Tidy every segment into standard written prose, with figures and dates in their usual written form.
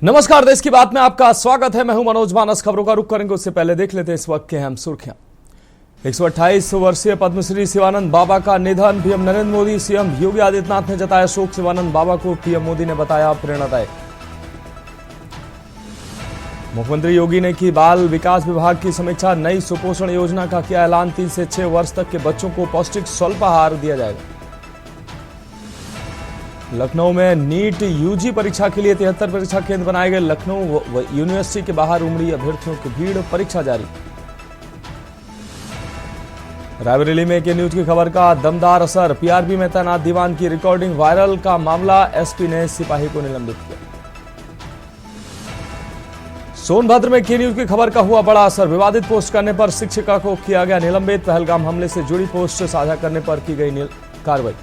नमस्कार, देश की बात में आपका स्वागत है। मैं हूं मनोज मानस। खबरों का रुख करेंगे उससे पहले देख लेते हैं इस वक्त के अहम सुर्खियां। 128 वर्षीय पद्मश्री शिवानंद बाबा का निधन। पीएम नरेंद्र मोदी, सीएम योगी आदित्यनाथ ने जताया शोक। शिवानंद बाबा को पीएम मोदी ने बताया प्रेरणादायक। मुख्यमंत्री योगी ने की बाल विकास विभाग की समीक्षा। नई सुपोषण योजना का किया ऐलान। 3 से 6 वर्ष तक के बच्चों को पौष्टिक स्वल्पाहार दिया जाएगा। लखनऊ में नीट यूजी परीक्षा के लिए 73 परीक्षा केंद्र बनाए गए। लखनऊ यूनिवर्सिटी के बाहर उमड़ी अभ्यर्थियों की भीड़। परीक्षा जारी। रायबरेली में के न्यूज की खबर का दमदार असर। पीआरबी में तैनात दीवान की रिकॉर्डिंग वायरल का मामला। एसपी ने सिपाही को निलंबित किया। सोनभद्र में के न्यूज की खबर का हुआ बड़ा असर। विवादित पोस्ट करने पर शिक्षिका को किया गया निलंबित। पहलगाम हमले से जुड़ी पोस्ट साझा करने पर की गई कार्रवाई।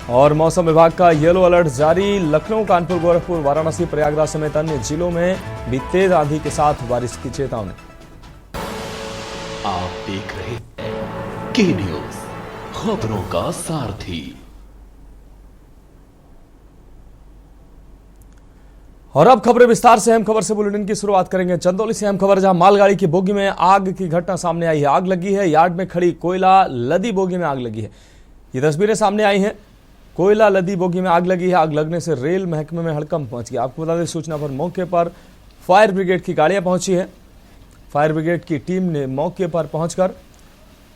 और मौसम विभाग का येलो अलर्ट जारी। लखनऊ, कानपुर, गोरखपुर, वाराणसी, प्रयागराज समेत अन्य जिलों में भी तेज आंधी के साथ बारिश की चेतावनी। आप देख रहे हैं के न्यूज, खबरों का सारथी। और अब खबरें विस्तार से। अहम खबर से बुलेटिन की शुरुआत करेंगे चंदौली से। अहम खबर, जहां मालगाड़ी की बोगी में आग की घटना सामने आई है। आग लगी है यार्ड में खड़ी कोयला लदी बोगी में आग लगी है। ये तस्वीरें सामने आई हैं। कोयला लदी बोगी में आग लगी है। आग लगने से रेल महकमे में हड़कंप मच गया। आपको बता दें, सूचना पर मौके पर फायर ब्रिगेड की गाड़ियां पहुंची है। फायर ब्रिगेड की टीम ने मौके पर पहुंचकर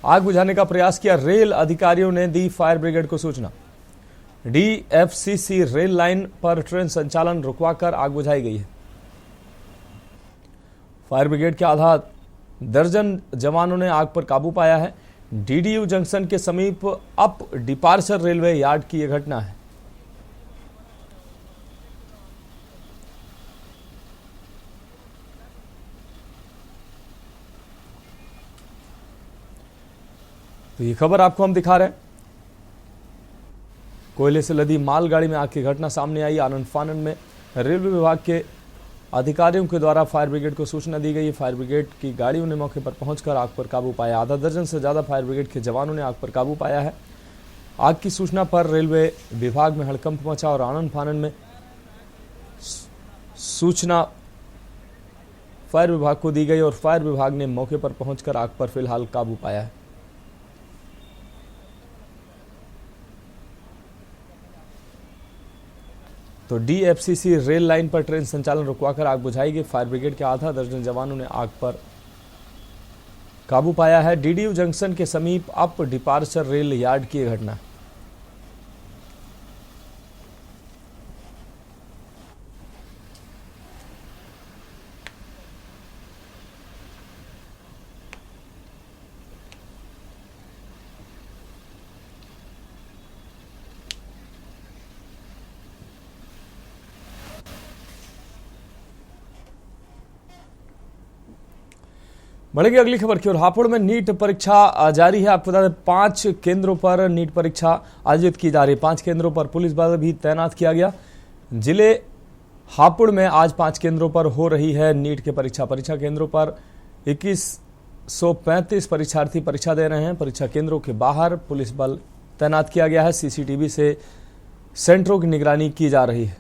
आग बुझाने का प्रयास किया। रेल अधिकारियों ने दी फायर ब्रिगेड को सूचना। डीएफसीसी रेल लाइन पर ट्रेन संचालन रुकवाकर आग बुझाई गई है। फायर ब्रिगेड के आधा दर्जन जवानों ने आग पर काबू पाया है। डीडीयू जंक्शन के समीप अप डिपार्चर रेलवे यार्ड की यह घटना है। तो ये खबर आपको हम दिखा रहे हैं। कोयले से लदी मालगाड़ी में आग की घटना सामने आई। आनंद फानन में रेलवे विभाग के अधिकारियों के द्वारा फायर ब्रिगेड को सूचना दी गई। फायर ब्रिगेड की गाड़ियों ने मौके पर पहुंचकर आग पर काबू पाया। आधा दर्जन से ज्यादा फायर ब्रिगेड के जवानों ने आग पर काबू पाया है। आग की सूचना पर रेलवे विभाग में हड़कंप मचा और आनंद फानन में सूचना फायर विभाग को दी गई और फायर विभाग ने मौके पर पहुंचकर आग पर फिलहाल काबू पाया है। तो डीएफसीसी रेल लाइन पर ट्रेन संचालन रुकवाकर आग बुझाई गई। फायर ब्रिगेड के आधा दर्जन जवानों ने आग पर काबू पाया है। डीडीयू जंक्शन के समीप अप डिपार्चर रेल यार्ड की घटना। बढ़ेगी अगली खबर की ओर। हापुड़ में नीट परीक्षा जारी है। आपको बता दें, 5 केंद्रों पर नीट परीक्षा आयोजित की जा रही है। 5 केंद्रों पर पुलिस बल भी तैनात किया गया। जिले हापुड़ में आज 5 केंद्रों पर हो रही है नीट की परीक्षा। परीक्षा केंद्रों पर 2135 परीक्षार्थी परीक्षा दे रहे हैं। परीक्षा केंद्रों के बाहर पुलिस बल तैनात किया गया है। सीसीटीवी से सेंटरों की निगरानी की जा रही है।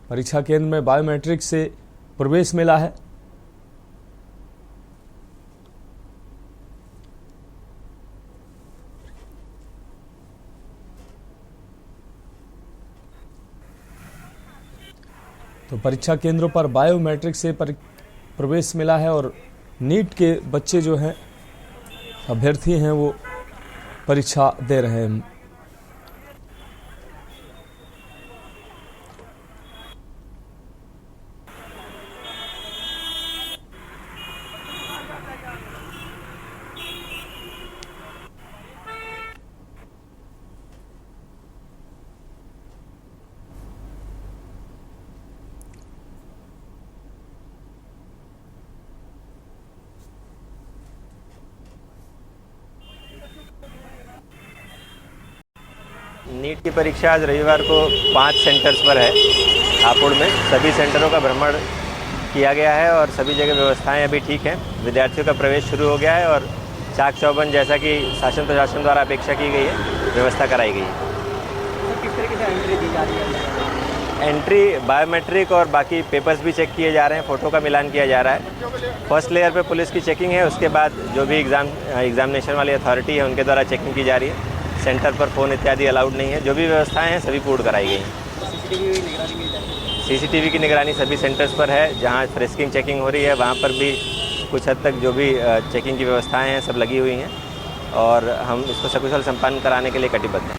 परीक्षा केंद्र में बायोमेट्रिक से प्रवेश मिला है। तो परीक्षा केंद्रों पर बायोमेट्रिक से प्रवेश मिला है और नीट के बच्चे जो हैं, अभ्यर्थी हैं, वो परीक्षा दे रहे हैं। नीट की परीक्षा आज रविवार को 5 सेंटर्स पर है हापुड़ में। सभी सेंटरों का भ्रमण किया गया है और सभी जगह व्यवस्थाएं अभी ठीक हैं। विद्यार्थियों का प्रवेश शुरू हो गया है और चाक चौबंद जैसा कि शासन प्रशासन द्वारा अपेक्षा की गई है, व्यवस्था कराई गई है। किस तरीके से एंट्री दी जा रही है? एंट्री बायोमेट्रिक और बाकी पेपर्स भी चेक किए जा रहे हैं, फ़ोटो का मिलान किया जा रहा है। फर्स्ट लेयर पे पुलिस की चेकिंग है, उसके बाद जो भी एग्जामिनेशन वाली अथॉरिटी है उनके द्वारा चेकिंग की जा रही है। सेंटर पर फ़ोन इत्यादि अलाउड नहीं है। जो भी व्यवस्थाएं हैं सभी पूर्ण कराई गई हैं। सीसीटीवी की निगरानी सभी सेंटर्स पर है। जहां फ्रेस्किंग चेकिंग हो रही है वहां पर भी कुछ हद तक जो भी चेकिंग की व्यवस्थाएं हैं सब लगी हुई हैं और हम इसको सकुशल संपन्न कराने के लिए कटिबद्ध हैं।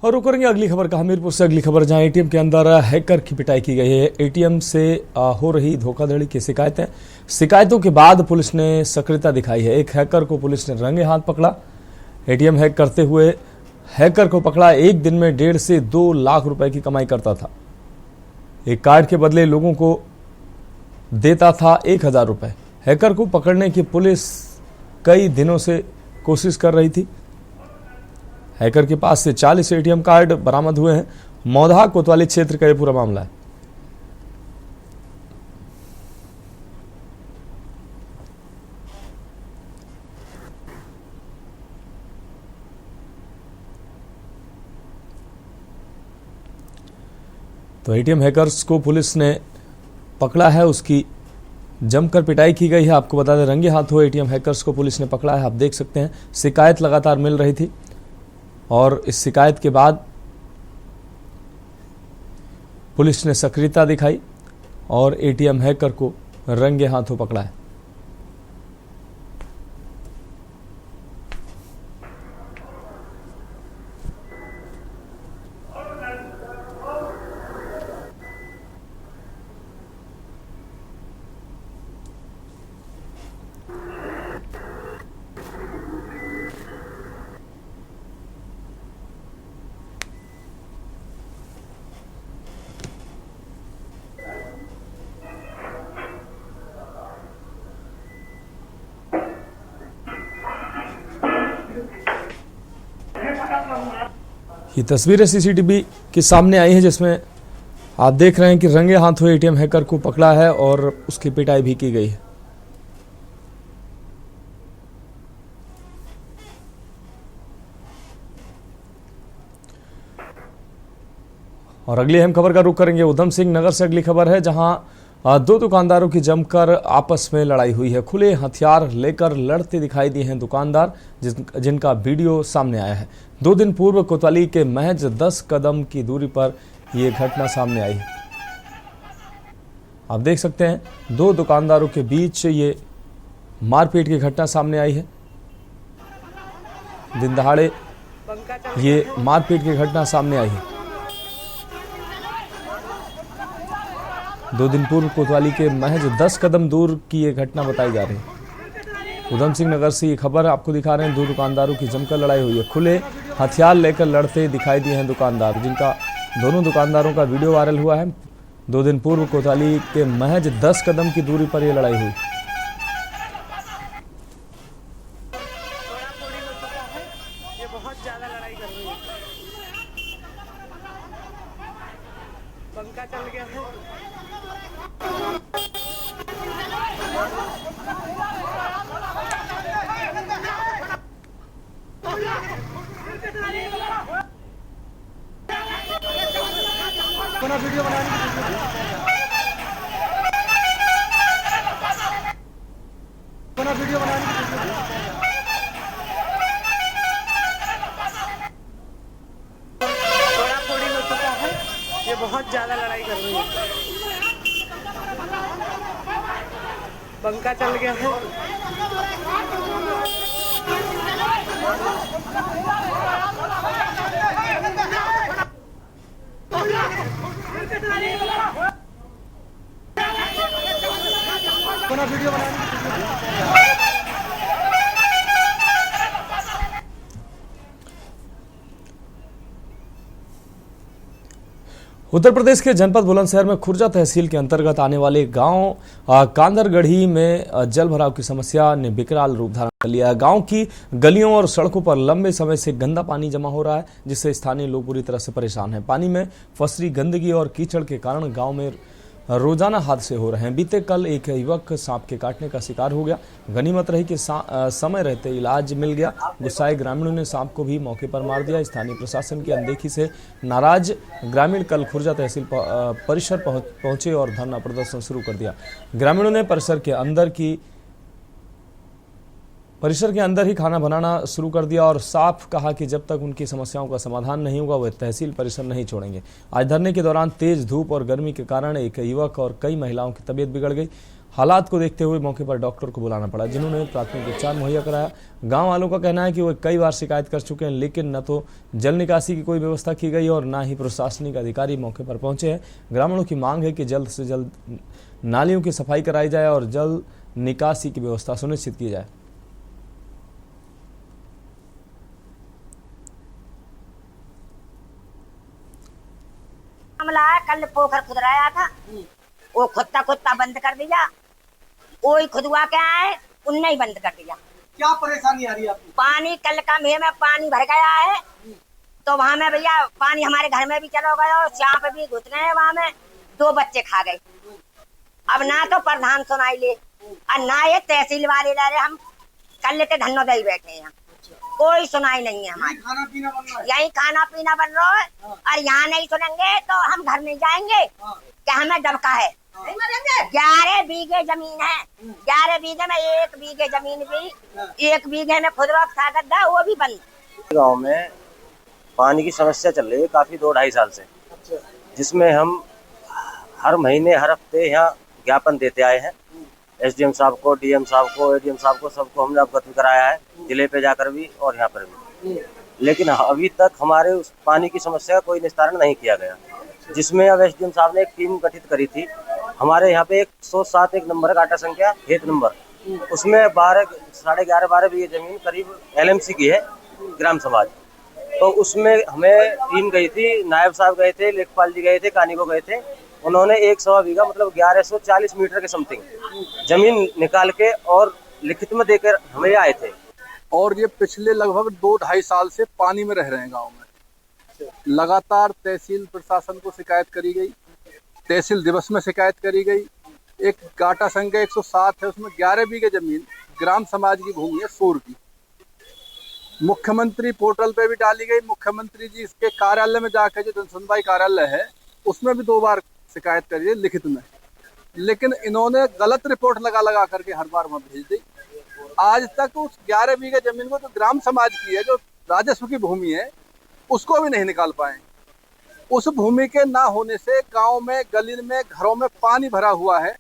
और रुक करेंगे अगली खबर का, हमीरपुर से अगली खबर, जहां एटीएम के अंदर हैकर की पिटाई की गई है। एटीएम से हो रही धोखाधड़ी की शिकायतों के बाद पुलिस ने सक्रियता दिखाई है। एक हैकर को पुलिस ने रंगे हाथ पकड़ा। एटीएम हैक करते हुए हैकर को पकड़ा। एक दिन में 1.5 से 2 लाख रुपए की कमाई करता था। एक कार्ड के बदले लोगों को देता था 1000 रुपए। हैकर को पकड़ने की पुलिस कई दिनों से कोशिश कर रही थी। हैकर के पास से 40 एटीएम कार्ड बरामद हुए हैं। मौधा कोतवाली क्षेत्र का यह पूरा मामला है। तो एटीएम हैकर्स को पुलिस ने पकड़ा है, उसकी जमकर पिटाई की गई है। आपको बता दें, रंगे हाथों एटीएम हैकर्स को पुलिस ने पकड़ा है। आप देख सकते हैं शिकायत लगातार मिल रही थी और इस शिकायत के बाद पुलिस ने सक्रियता दिखाई और एटीएम हैकर को रंगे हाथों पकड़ा है। ये तस्वीरें सीसीटीवी के सामने आई हैं जिसमें आप देख रहे हैं कि रंगे हाथों एटीएम हैकर को पकड़ा है और उसकी पिटाई भी की गई है। और अगली अहम खबर का रुख करेंगे उधम सिंह नगर से। अगली खबर है जहां 2 दुकानदारों की जमकर आपस में लड़ाई हुई है। खुले हथियार लेकर लड़ते दिखाई दिए हैं दुकानदार, जिनका वीडियो सामने आया है। 2 दिन पूर्व कोतवाली के महज 10 कदम की दूरी पर यह घटना सामने आई है। आप देख सकते हैं 2 दुकानदारों के बीच ये मारपीट की घटना सामने आई है। दिन दहाड़े ये मारपीट की घटना सामने आई है। 2 दिन पूर्व कोतवाली के महज 10 कदम दूर की ये घटना बताई जा रही है। उधम सिंह नगर से ये खबर आपको दिखा रहे हैं। 2 दुकानदारों की जमकर लड़ाई हुई है। खुले हथियार लेकर लड़ते दिखाई दिए हैं दुकानदार, जिनका दोनों दुकानदारों का वीडियो वायरल हुआ है। 2 दिन पूर्व कोतवाली के महज 10 कदम की दूरी पर यह लड़ाई हुई। ये बहुत ज्यादा लड़ाई कर रही है। पंखा चल गया है। अपना वीडियो बनाने थोड़ी हो चुका है। ये बहुत ज्यादा लड़ाई कर रही है। पंखा चल गया है। अपना वीडियो बनाने उत्तर प्रदेश के जनपद बुलंदशहर में खुर्जा तहसील के अंतर्गत आने वाले गांव कांदरगढ़ी में जल भराव की समस्या ने विकराल रूप धारण कर लिया है। गांव की गलियों और सड़कों पर लंबे समय से गंदा पानी जमा हो रहा है, जिससे स्थानीय लोग बुरी तरह से परेशान हैं। पानी में फंसी गंदगी और कीचड़ के कारण गांव में रोजाना हादसे हो रहे हैं। बीते कल एक युवक सांप के काटने का शिकार हो गया। गनीमत रही कि समय रहते इलाज मिल गया। गुस्साए ग्रामीणों ने सांप को भी मौके पर मार दिया। स्थानीय प्रशासन की अनदेखी से नाराज ग्रामीण कल खुर्जा तहसील परिसर पहुंचे और धरना प्रदर्शन शुरू कर दिया। ग्रामीणों ने परिसर के अंदर ही खाना बनाना शुरू कर दिया और साफ कहा कि जब तक उनकी समस्याओं का समाधान नहीं होगा वे तहसील परिसर नहीं छोड़ेंगे। आज धरने के दौरान तेज धूप और गर्मी के कारण एक युवक और कई महिलाओं की तबीयत बिगड़ गई। हालात को देखते हुए मौके पर डॉक्टर को बुलाना पड़ा, जिन्होंने प्राथमिक उपचार मुहैया कराया। गांव वालों का कहना है कि वे कई बार शिकायत कर चुके हैं, लेकिन न तो जल निकासी की कोई व्यवस्था की गई और न ही प्रशासनिक अधिकारी मौके पर पहुंचे हैं। ग्रामीणों की मांग है कि जल्द से जल्द नालियों की सफाई कराई जाए और जल निकासी की व्यवस्था सुनिश्चित की जाए। मामला है, कल पोखर खुदवाया था, वो खुदता बंद कर दिया। वही खुदवा के आए, उनने ही बंद कर दिया। क्या परेशानी आ रही है आपको? पानी कल का मेह में पानी भर गया है, तो वहाँ में भैया पानी हमारे घर में भी चलो गया और सांप भी घुस गए। वहाँ में 2 बच्चे खा गए। अब ना तो प्रधान सुनाई ले और ना ये तहसील वाले ले रहे। हम कल लेते धन्यवाद बैठे हैं, कोई सुनाई नहीं है हमारी। खाना पीना बन रहा है, यही खाना पीना बन रहा है और यहाँ नहीं सुनेंगे तो हम घर नहीं जाएंगे। क्या हमें दबका है? 11 बीघे जमीन है, 11 बीघे में 1 बीघे जमीन भी 1 बीघे में खुदरा गड्ढा, वो भी बंद। गांव में पानी की समस्या चल रही है काफी 2-2.5 साल से, जिसमें हम हर महीने हर हफ्ते यहाँ ज्ञापन देते आए हैं। एसडीएम साहब को, डीएम साहब को, एडीएम साहब को, सबको हमने अवगत कराया है, जिले पे जाकर भी और यहाँ पर भी। लेकिन अभी तक हमारे उस पानी की समस्या का कोई निस्तारण नहीं किया गया, जिसमें अब एसडीएम साहब ने एक टीम गठित करी थी। हमारे यहाँ पे 107 एक नंबर काटा संख्या खेत नंबर, उसमें 11.5 बीघे जमीन करीब LMC की है, ग्राम समाज। तो उसमें हमें टीम गई थी, नायब साहब गए थे, लेखपाल जी गए थे, कानिगो गए थे। उन्होंने 1.25 बीघा मतलब 1140 मीटर के समथिंग जमीन निकाल के और लिखित में देकर हमें आए थे। और ये पिछले लगभग 2-2.5 साल से पानी में रह रहे हैं गांव में। लगातार तहसील प्रशासन को शिकायत करी गई, तहसील दिवस में शिकायत करी गई। एक गाटा संख्या 107 है, उसमें 11 बीघे जमीन ग्राम समाज की भूमि है, सोर की। मुख्यमंत्री पोर्टल पे भी डाली गई। मुख्यमंत्री जी के कार्यालय में जाकर, जो जनसुनवाई कार्यालय है, उसमें भी 2 बार शिकायत करी है लिखित में, लेकिन इन्होंने गलत रिपोर्ट लगा करके हर बार वहाँ भेज दी। आज तक उस 11 बीघे जमीन को, जो ग्राम समाज की है, जो राजस्व की भूमि है, उसको भी नहीं निकाल पाए। उस भूमि के ना होने से गांव में, गली में, घरों में पानी भरा हुआ है।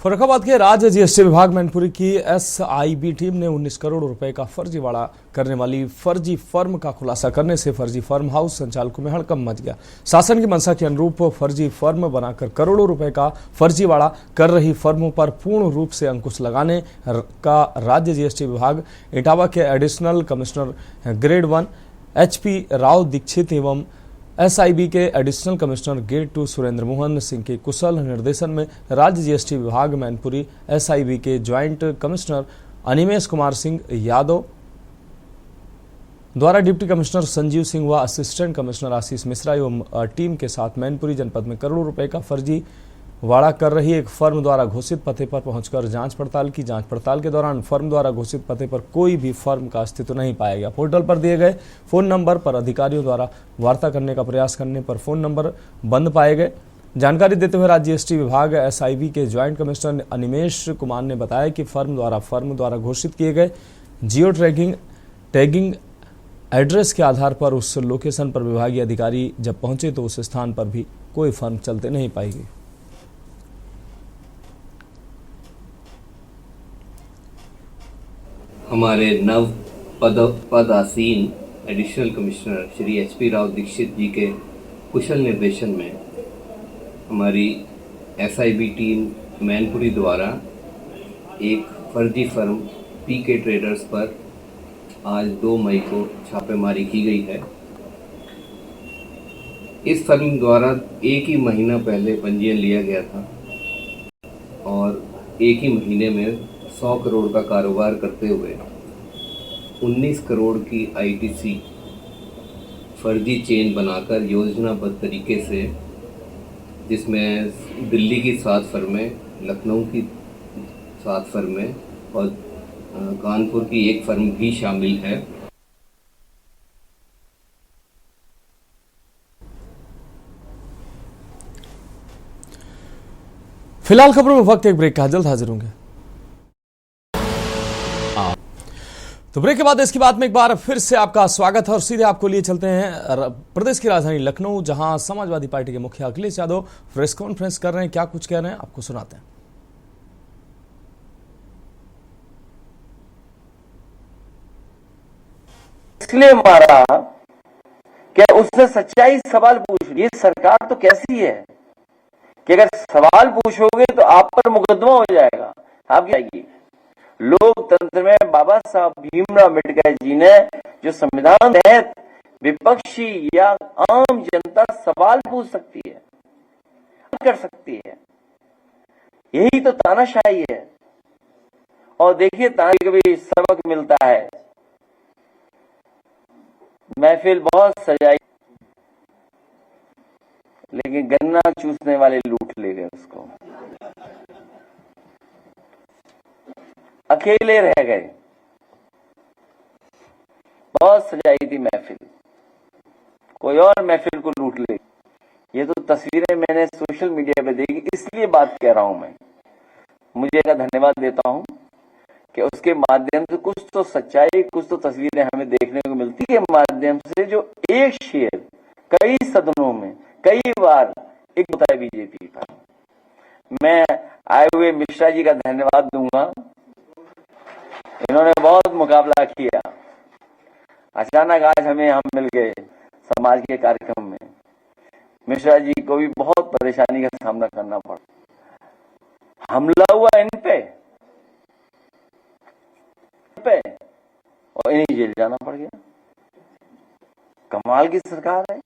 फर्रुखाबाद के राज्य जीएसटी विभाग मैनपुरी की SIB टीम ने 19 करोड़ रुपए का फर्जीवाड़ा करने वाली फर्जी फर्म का खुलासा करने से फर्जी फर्म हाउस संचालकों में हड़कंप मच गया। शासन की मंशा के अनुरूप फर्जी फर्म बनाकर करोड़ों रुपए का फर्जीवाड़ा कर रही फर्मों पर पूर्ण रूप से अंकुश लगाने का राज्य जीएसटी विभाग इटावा के additional commissioner grade 1 HP Rao Dikshit एवं SIB के additional commissioner grade 2 Surendra Mohan Singh के कुशल निर्देशन में राज्य जीएसटी विभाग मैनपुरी SIB के ज्वाइंट कमिश्नर अनिमेश कुमार सिंह यादव द्वारा डिप्टी कमिश्नर संजीव सिंह व असिस्टेंट कमिश्नर आशीष मिश्रा एवं टीम के साथ मैनपुरी जनपद में करोड़ों रुपए का फर्जी वाड़ा कर रही एक फर्म द्वारा घोषित पते पर पहुंचकर जांच पड़ताल की। जांच पड़ताल के दौरान फर्म द्वारा घोषित पते पर कोई भी फर्म का अस्तित्व नहीं पाया गया। पोर्टल पर दिए गए फोन नंबर पर अधिकारियों द्वारा वार्ता करने का प्रयास करने पर फोन नंबर बंद पाए गए। जानकारी देते हुए राज्य जीएसटी विभाग SIB के ज्वाइंट कमिश्नर अनिमेश कुमार ने बताया कि फर्म द्वारा घोषित किए गए जियो टैगिंग एड्रेस के आधार पर उस लोकेशन पर विभागीय अधिकारी जब पहुंचे तो उस स्थान पर भी कोई फर्म चलते नहीं पाई गई। हमारे नव पदासीन additional commissioner Shri HP Rao Dikshit ji के कुशल निर्देशन में हमारी SIB टीम मैनपुरी द्वारा एक फर्जी फर्म PK ट्रेडर्स पर आज 2 मई को छापेमारी की गई है। इस फर्म द्वारा एक ही महीना पहले पंजीयन लिया गया था और एक ही महीने में 100 करोड़ का कारोबार करते हुए 19 करोड़ की ITC फर्जी चेन बनाकर योजनाबद्ध तरीके से, जिसमें दिल्ली की 7 फर्में, लखनऊ की 7 फर्में और कानपुर की 1 फर्म भी शामिल है। फिलहाल खबरों में वक्त एक ब्रेक का, जल्द हाजिर होंगे। तो ब्रेक के बाद इसकी बात में एक बार फिर से आपका स्वागत है और सीधे आपको लिए चलते हैं प्रदेश की राजधानी लखनऊ, जहां समाजवादी पार्टी के मुखिया अखिलेश यादव प्रेस कॉन्फ्रेंस कर रहे हैं। क्या कुछ कह रहे हैं आपको सुनाते हैं। इसलिए मारा क्या उससे सच्चाई सवाल पूछ। ये सरकार तो कैसी है कि अगर सवाल पूछोगे तो आप पर मुकदमा हो जाएगा। आप क्या आएगी। लोकतंत्र में बाबा साहब भीमराव अम्बेडकर जी ने जो संविधान तहत विपक्षी या आम जनता सवाल पूछ सकती है, कर सकती है, यही तो तानाशाही है। और देखिए ताना का भी सबक मिलता है। महफिल बहुत सजाई लेकिन गन्ना चूसने वाले लूट ले गए उसको, अकेले रह गए। बहुत सजाई थी महफिल, कोई और महफिल को लूट ले। ये तो तस्वीरें मैंने सोशल मीडिया पे देखी, इसलिए बात कह रहा हूं मैं। मुझे का धन्यवाद देता हूं कि उसके माध्यम से कुछ तो सच्चाई, कुछ तो तस्वीरें हमें देखने को मिलती है। माध्यम से जो एक शेर कई सदनों में कई बार एक होता है बीजेपी का। मैं आए हुए मिश्रा जी का धन्यवाद दूंगा, इन्होंने बहुत मुकाबला किया। अचानक आज हमें हम मिल गए समाज के कार्यक्रम में। मिश्रा जी को भी बहुत परेशानी का सामना करना पड़ा, हमला हुआ इन पे और इन्हें जेल जाना पड़ गया। कमाल की सरकार है।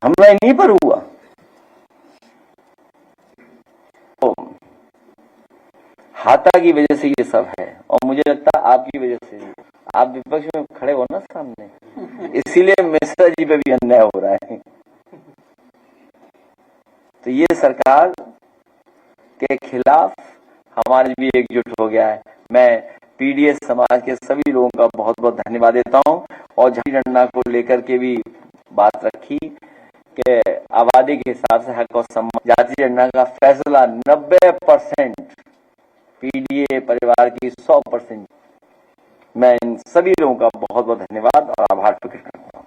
हमला इन्हीं पर हुआ। तो हाथा की वजह से ये सब है और मुझे लगता है आपकी वजह से। आप विपक्ष में खड़े हो ना सामने, इसीलिए मिश्रा जी पे भी अन्याय हो रहा है। तो ये सरकार के खिलाफ हमारे भी एकजुट हो गया है। मैं पीडीएस समाज के सभी लोगों का बहुत बहुत धन्यवाद देता हूं। और जाति गणना को लेकर के भी बात रखी कि आबादी के हिसाब से हक और सम्मान, जाति गणना का फैसला 90% पीडीए परिवार की 100%। मैं इन सभी लोगों का बहुत बहुत धन्यवाद और आभार प्रकट करता हूं।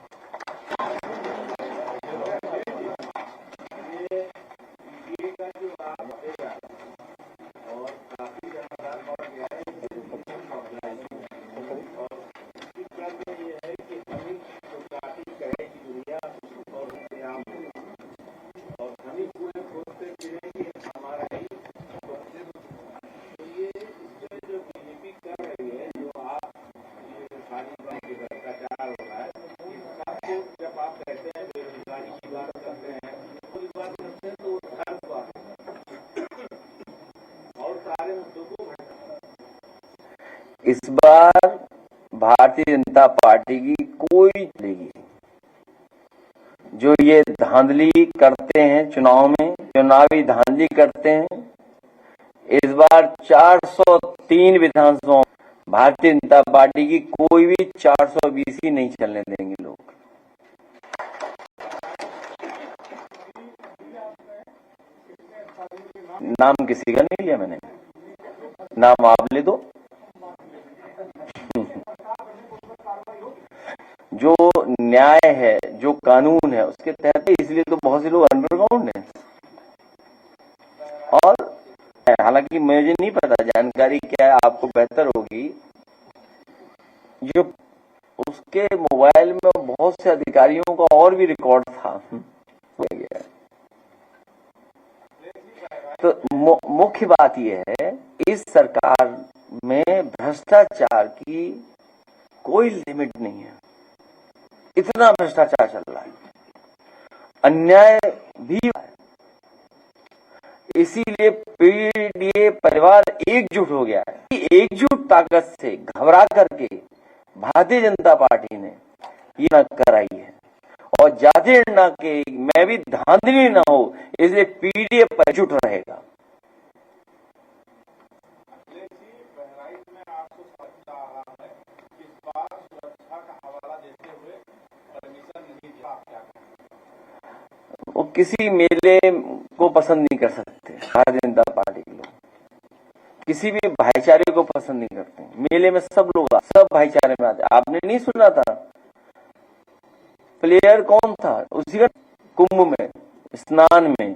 इस बार भारतीय जनता पार्टी की कोई लेगी जो ये धांधली करते हैं, चुनाव में चुनावी धांधली करते हैं। इस बार 403 विधानसभाओं भारतीय जनता पार्टी की कोई भी 420 ही नहीं चलने देंगे लोग। नाम किसी का नहीं लिया मैंने, नाम आप ले दो। जो न्याय है, जो कानून है, उसके तहत, इसलिए तो बहुत से लोग अंडरग्राउंड हैं। और हालांकि मुझे नहीं पता जानकारी क्या है, आपको बेहतर होगी। जो उसके मोबाइल में बहुत से अधिकारियों का और भी रिकॉर्ड था। तो मुख्य बात यह है, इस सरकार में भ्रष्टाचार की कोई लिमिट नहीं है। इतना भ्रष्टाचार चल रहा है, अन्याय भी है। इसीलिए पीडीए परिवार एकजुट हो गया है। एकजुट ताकत से घबरा करके भारतीय जनता पार्टी ने ये न कराई है, और जाते न के मैं भी धांधली न हो इसलिए पीडीएफ पर जुट रहेगा। वो किसी मेले को पसंद नहीं कर सकते, भारतीय जनता पार्टी के लोग किसी भी भाईचारे को पसंद नहीं करते। मेले में सब लोग सब भाईचारे में आते। आपने नहीं सुना था प्लेयर कौन था उसी का कुंभ में स्नान में?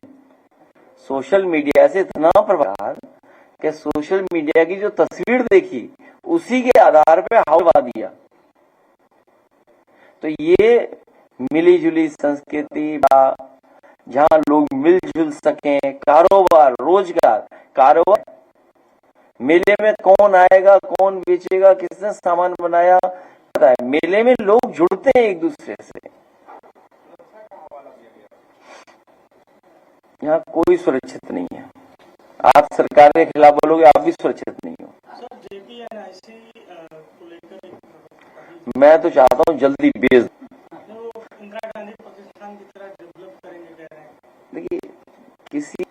सोशल मीडिया से इतना प्रभाव कि सोशल मीडिया की जो तस्वीर देखी उसी के आधार पे हवा दिया। तो ये मिली जुली संस्कृति जहां लोग मिलजुल सकें, कारोबार रोजगार कारोबार, मेले में कौन आएगा कौन बेचेगा किसने सामान बनाया पता है। मेले में लोग जुड़ते हैं एक दूसरे से। यहाँ कोई सुरक्षित नहीं है। आप सरकार के खिलाफ बोलोगे आप भी सुरक्षित नहीं हो। मैं तो चाहता हूँ जल्दी बेच। देखिए किसी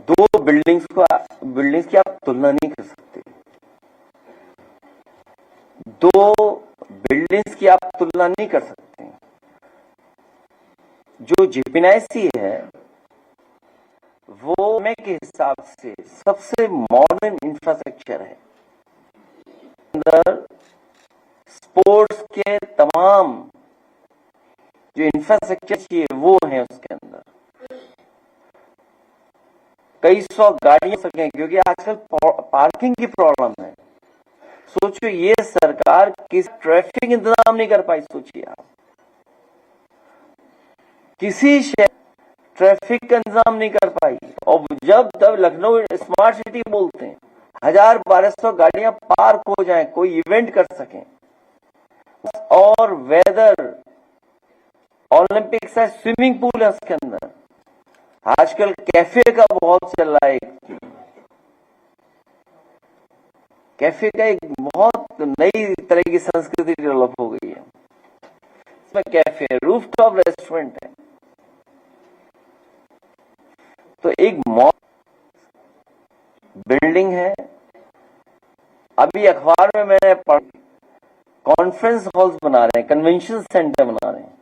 दो बिल्डिंग्स की आप तुलना नहीं कर सकते। दो बिल्डिंग्स की आप तुलना नहीं कर सकते। जो जीपीएनआईसी है वो में के हिसाब से सबसे मॉडर्न इंफ्रास्ट्रक्चर है। अंदर स्पोर्ट्स के तमाम जो इंफ्रास्ट्रक्चर चाहिए वो है उसके अंदर। कई सौ गाड़ियां सकें क्योंकि आजकल पार्किंग की प्रॉब्लम है। सोचो ये सरकार किस ट्रैफिक इंतजाम नहीं कर पाई। सोचिए आप किसी शहर ट्रैफिक का इंतजाम नहीं कर पाई, और जब तब लखनऊ स्मार्ट सिटी बोलते हैं 1000-1200 गाड़ियां पार्क हो जाएं, कोई इवेंट कर सकें। और वेदर ओलंपिक्स है, स्विमिंग पूल है उसके अंदर। आजकल कैफे का बहुत चल रहा है। कैफे का एक बहुत नई तरह की संस्कृति डेवलप हो गई है। इसमें कैफे है, रूफटॉप रेस्टोरेंट है। तो एक मॉल बिल्डिंग है। अभी अखबार में मैंने पढ़ा कॉन्फ्रेंस हॉल्स बना रहे हैं, कन्वेंशन सेंटर बना रहे हैं।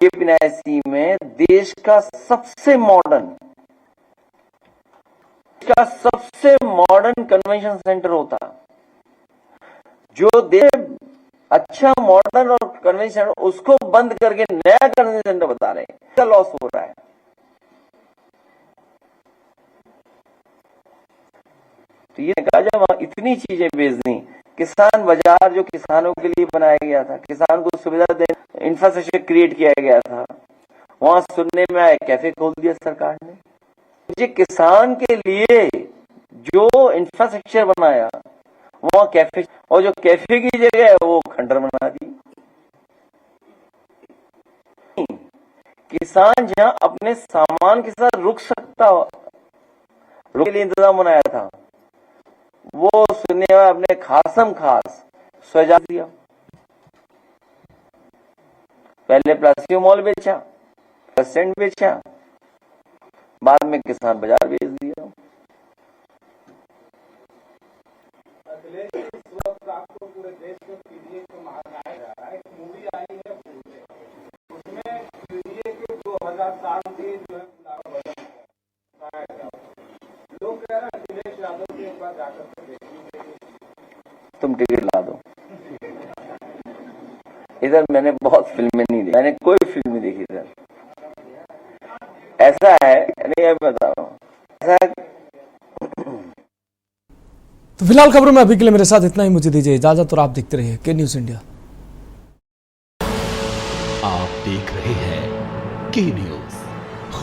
जीपीएनआईसी में देश का सबसे मॉडर्न कन्वेंशन सेंटर होता। जो देश अच्छा मॉडर्न और कन्वेंशन उसको बंद करके नया कन्वेंशन सेंटर बता रहे हैं। क्या लॉस हो रहा है। तो ये कहा जब वहां इतनी चीजें बेच दी, किसान बाजार जो किसानों के लिए बनाया गया था, किसान को सुविधा देने इंफ्रास्ट्रक्चर क्रिएट किया गया था, वहां सुनने में आया कैफे खोल दिया सरकार ने। ये किसान के लिए जो इंफ्रास्ट्रक्चर बनाया वहां कैफे, और जो कैफे की जगह है वो खंडर बना दी। किसान जहां अपने सामान के साथ रुक सकता के लिए इंतजाम बनाया था, वो सुनने में अपने खासम खास सजा दिया। पहले प्लासियो मॉल बेचा, रेस्टोरेंट बेचा, बाद में किसान बाजार बेच दिया। इस वक्त आपको पूरे देश में पीडीए को महानाया जा रहा है। एक मूवी आई है उसमें पीडीए के 2000 साल के जो है लोग कह रहे हैं अखिलेश यादव के एक बार जाकर के देखिए, तुम टिकट ला दो। इधर मैंने बहुत फिल्में नहीं देखी, मैंने कोई फिल्म नहीं देखी इधर। ऐसा है नहीं, मैं बता रहा हूँ ऐसा। तो फिलहाल खबरों में अभी के लिए मेरे साथ इतना ही। मुझे दीजिए इजाजत और आप देखते रहिए के न्यूज इंडिया। आप देख रहे हैं के न्यूज।